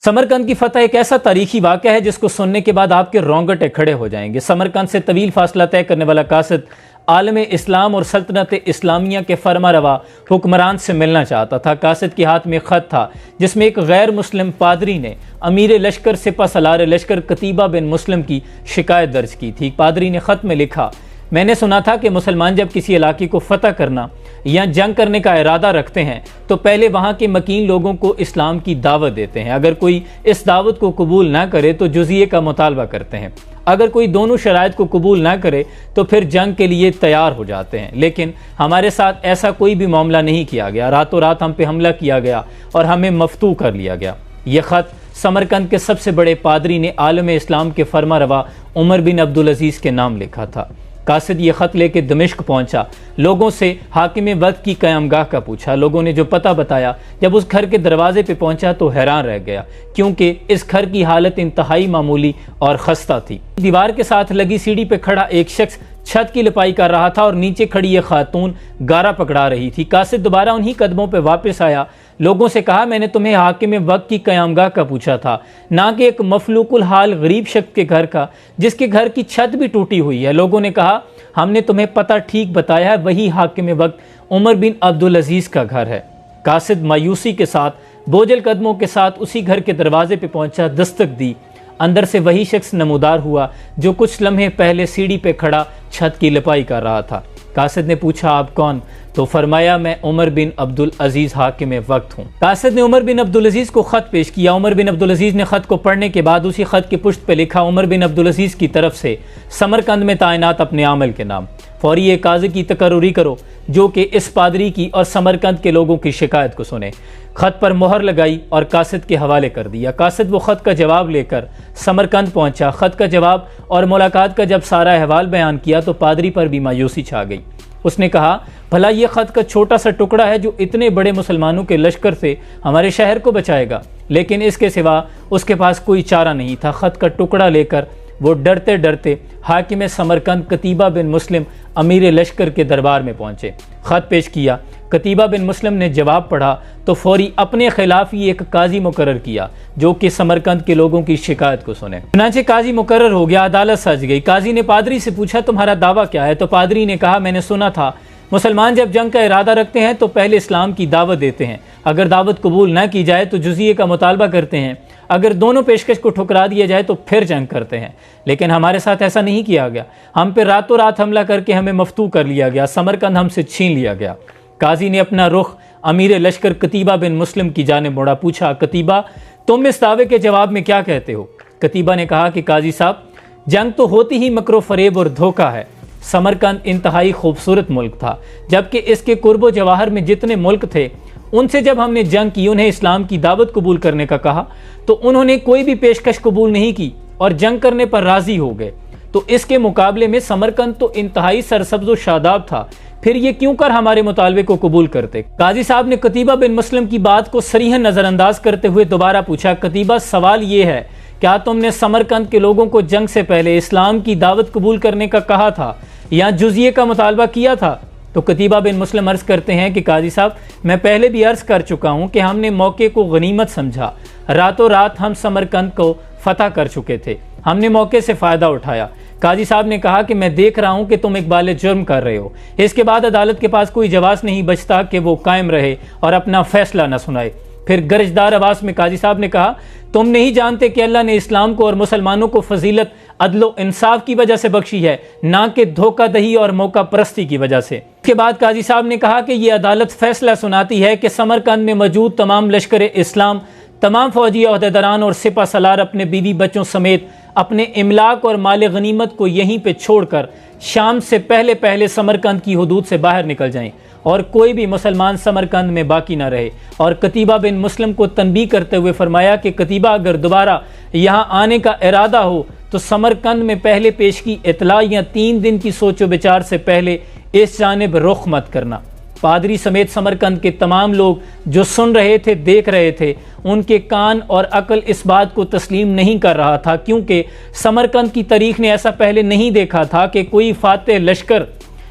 समरकंद की फतह एक ऐसा तारीखी वाक़या है जिसको सुनने के बाद आपके रोंगटे खड़े हो जाएंगे। समरकंद से तवील फासला तय करने वाला कासिद आलम इस्लाम और सल्तनत इस्लामिया के फरमारवा हुक्मरान से मिलना चाहता था। कासिद के हाथ में ख़त था जिसमें एक गैर मुस्लिम पादरी ने अमीर लश्कर सिपा सलार लश्कर कतीबा बिन मुस्लिम की शिकायत दर्ज की थी। पादरी ने ख़त में लिखा, मैंने सुना था कि मुसलमान जब किसी इलाके को फतह करना या जंग करने का इरादा रखते हैं तो पहले वहाँ के मकीन लोगों को इस्लाम की दावत देते हैं। अगर कोई इस दावत को कबूल ना करे तो जुज़िये का मुतालबा करते हैं। अगर कोई दोनों शराइत को कबूल ना करे तो फिर जंग के लिए तैयार हो जाते हैं। लेकिन हमारे साथ ऐसा कोई भी मामला नहीं किया गया। रातों रात हम पे हमला किया गया और हमें मफ्तू कर लिया गया। ये ख़त समरकंद के सबसे बड़े पादरी ने आलम इस्लाम के फरमारवा उमर बिन अब्दुल अजीज़ के नाम लिखा था। कासिद ये ख़त लेके दमिश्क पहुंचा, लोगों से हाकिम वक्त की क़यामगाह का पूछा। लोगों ने जो पता बताया, जब उस घर के दरवाजे पे पहुंचा तो हैरान रह गया, क्योंकि इस घर की हालत इंतहाई मामूली और खस्ता थी। दीवार के साथ लगी सीढ़ी पे खड़ा एक शख्स छत की लिपाई कर रहा था और नीचे खड़ी ये खातून गारा पकड़ा रही थी। कासिद दोबारा उन्हीं कदमों पे वापस आया, लोगों से कहा, मैंने तुम्हें हाकिम वक्त की क़यामगाह का पूछा था, ना कि एक मफलूकुल हाल गरीब शख्स के घर का जिसके घर की छत भी टूटी हुई है। लोगों ने कहा, हमने तुम्हें पता ठीक बताया है, वही हाकिम वक्त उमर बिन अब्दुल अजीज़ का घर है। कासिद मायूसी के साथ बोझल कदमों के साथ उसी घर के दरवाजे पे पहुंचा, दस्तक दी। अंदर से वही शख्स नमूदार हुआ जो कुछ लम्हे पहले सीढ़ी पे खड़ा छत की लिपाई कर रहा था। कासिद ने पूछा, आप कौन? तो फरमाया, मैं उमर बिन अब्दुल अजीज़ हाकिम वक्त हूँ। कासिद ने उमर बिन अब्दुल अजीज़ को ख़त पेश किया। उमर बिन अब्दुल अजीज़ ने ख़त को पढ़ने के बाद उसी ख़त की पुष्ट पे लिखा, उमर बिन अब्दुल अजीज़ की तरफ से समरकंद में तैनात अपने आमल के नाम। फौरी एक काज़ी की तकर्रुरी करो जो कि इस पादरी की और समरकंद के लोगों की शिकायत को सुने। ख़त पर मोहर लगाई और कासिद के हवाले कर दिया। कासिद वो ख़त का जवाब लेकर समरकंद पहुंचा। ख़त का जवाब और मुलाकात का जब सारा अहवाल बयान किया तो पादरी पर भी मायूसी छा गई। उसने कहा, भला ये ख़त का छोटा सा टुकड़ा है जो इतने बड़े मुसलमानों के लश्कर से हमारे शहर को बचाएगा, लेकिन इसके सिवा उसके पास कोई चारा नहीं था। ख़त का टुकड़ा लेकर वो डरते डरते हाकिम समरकंद कतीबा बिन मुस्लिम अमीर लश्कर के दरबार में पहुंचे। ख़त पेश किया। कतीबा बिन मुस्लिम ने जवाब पढ़ा तो फौरी अपने खिलाफ ही एक काजी मुकर्रर किया जो कि समरकंद के लोगों की शिकायत को सुने। चुनांचे काजी मुकर्रर हो गया, अदालत सज गई। काजी ने पादरी से पूछा, तुम्हारा दावा क्या है? तो पादरी ने कहा, मैंने सुना था मुसलमान जब जंग का इरादा रखते हैं तो पहले इस्लाम की दावत देते हैं। अगर दावत कबूल न की जाए तो जुज़िये का मुतालबा करते हैं। अगर दोनों पेशकश को ठुकरा दिया जाए तो फिर जंग करते हैं। लेकिन हमारे साथ ऐसा नहीं किया गया। हम पे रातों रात हमला करके हमें मफ्तू कर लिया गया। समरकंद हमसे छीन लिया गया। काजी ने अपना रुख अमीर लश्कर कतीबा बिन मुस्लिम की जानिब मोड़ा। पूछा, कतीबा, तुम इस दावे के जवाब में क्या कहते हो? कतीबा ने कहा कि काजी साहब, जंग तो होती ही मकरो फरेब और धोखा है। समरकंद इंतहाई खूबसूरत मुल्क था, जबकि इसके कुर्बो जवाहर में जितने मुल्क थे उनसे जब हमने जंग की, उन्हें इस्लाम की दावत कबूल करने का कहा तो उन्होंने कोई भी पेशकश कबूल नहीं की और जंग करने पर राजी हो गए। तो इसके मुकाबले में समरकंद तो इंतहाई सरसब्ज़ व शादाब था, फिर ये क्यों कर हमारे मुतालबे को कबूल करते? काजी साहब ने कतीबा बिन मुस्लिम की बात को सरीहन नज़रअंदाज करते हुए दोबारा पूछा, कतीबा, सवाल ये है, क्या तुमने समरकंद के लोगों को जंग से पहले इस्लाम की दावत कबूल करने का कहा था या जुज़िये का मुतालबा किया था? तो कतीबा बिन मुस्लिम अर्ज़ करते हैं कि काजी साहब, मैं पहले भी अर्ज़ कर चुका हूँ कि हमने मौके को गनीमत समझा। रातों रात हम समरकंद को फतह कर चुके थे। हमने मौके से फ़ायदा उठाया। काजी साहब ने कहा कि मैं देख रहा हूँ कि तुम इकबाल जुर्म कर रहे हो। इसके बाद अदालत के पास कोई जवाब नहीं बचता कि वो कायम रहे और अपना फैसला न सुनाए। फिर गरजदार आवाज़ में काजी साहब ने कहा, तुम नहीं जानते कि अल्लाह ने इस्लाम को और मुसलमानों को फजीलत अदलो इंसाफ की वजह से बख्शी है, ना कि धोखादही और मौका परस्ती की वजह से। इसके बाद काजी साहब ने कहा कि यह अदालत फैसला सुनाती है कि समरकंद में मौजूद तमाम लश्कर इस्लाम, तमाम फौजी अहदेदारान और सिपा सलार अपने बीवी बच्चों समेत अपने इमलाक और माल गनीमत को यहीं पे छोड़कर शाम से पहले पहले समरकंद की हुदूद से बाहर निकल जाएं और कोई भी मुसलमान समरकंद में बाकी ना रहे। और कतीबा बिन मुस्लिम को तनबीह करते हुए फरमाया कि कतीबा, अगर दोबारा यहाँ आने का इरादा हो तो समरकंद में पहले पेश की इतला या 3 दिन की सोचो विचार से पहले इस जानिब रुख मत करना। पादरी समेत समरकंद के तमाम लोग जो सुन रहे थे, देख रहे थे, उनके कान और अकल इस बात को तस्लीम नहीं कर रहा था, क्योंकि समरकंद की तारीख ने ऐसा पहले नहीं देखा था कि कोई फातेह लश्कर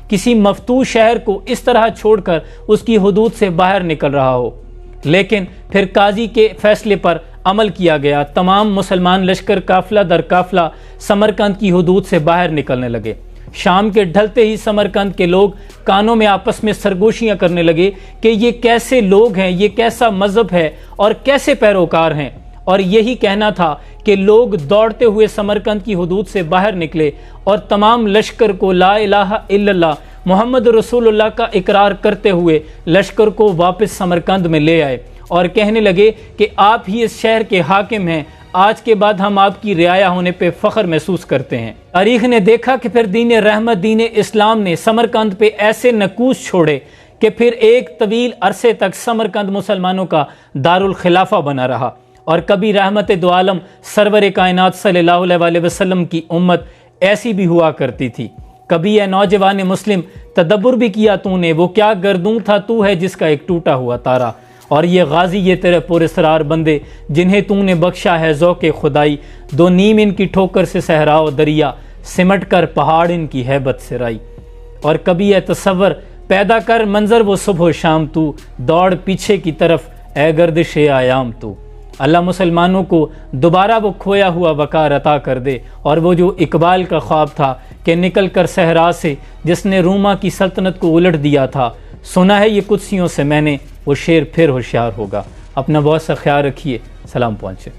किसी मफतू शहर को इस तरह छोड़कर उसकी हुदूद से बाहर निकल रहा हो। लेकिन फिर काजी के फैसले पर अमल किया गया। तमाम मुसलमान लश्कर काफिला दर काफिला समरकंद की हुदूद से बाहर निकलने लगे। शाम के ढलते ही समरकंद के लोग कानों में आपस में सरगोशियां करने लगे कि ये कैसे लोग हैं, ये कैसा मजहब है और कैसे पैरोकार हैं। और यही कहना था कि लोग दौड़ते हुए समरकंद की हुदूद से बाहर निकले और तमाम लश्कर को ला इलाहा इल्लल्लाह मोहम्मद रसूलुल्लाह का इकरार करते हुए लश्कर को वापस समरकंद में ले आए और कहने लगे कि आप ही इस शहर के हाकिम हैं, आज के बाद हम आपकी रियाया होने पे फ़ख्र महसूस करते हैं। तारीख ने देखा कि फिर दीन रहमत दीन इस्लाम ने समरकंद पे ऐसे नकूश छोड़े कि फिर एक तवील अरसे तक समरकंद मुसलमानों का दारुल खिलाफा बना रहा। और कभी रहमत दो आलम सरवर कायनात सल्लल्लाहु अलैहि वसल्लम की उम्मत ऐसी भी हुआ करती थी। कभी यह नौजवान मुस्लिम तदब्बुर भी किया तूने, वो क्या गर्दूं था तू है जिसका एक टूटा हुआ तारा। और ये गाजी ये तेरे पुरस्रार बंदे जिन्हें तूने बख्शा है ज़ौक़े खुदाई, दो नीम इनकी ठोकर से सहराओ दरिया, सिमट कर पहाड़ इनकी हैबत से राई। और कभी यह तसव्वुर पैदा कर मंजर वो सुबह शाम तू, दौड़ पीछे की तरफ ए गर्दिश आयाम तू। अल्लाह मुसलमानों को दोबारा वो खोया हुआ वक़ार अता कर दे और वो जो इकबाल का ख्वाब था कि निकल कर सहरा से जिसने रूमा की सल्तनत को उलट दिया था, सुना है ये कुदसियों से मैंने, वो शेर फिर होशियार होगा। अपना बहुत सा ख्याल रखिए। सलाम पहुँचे।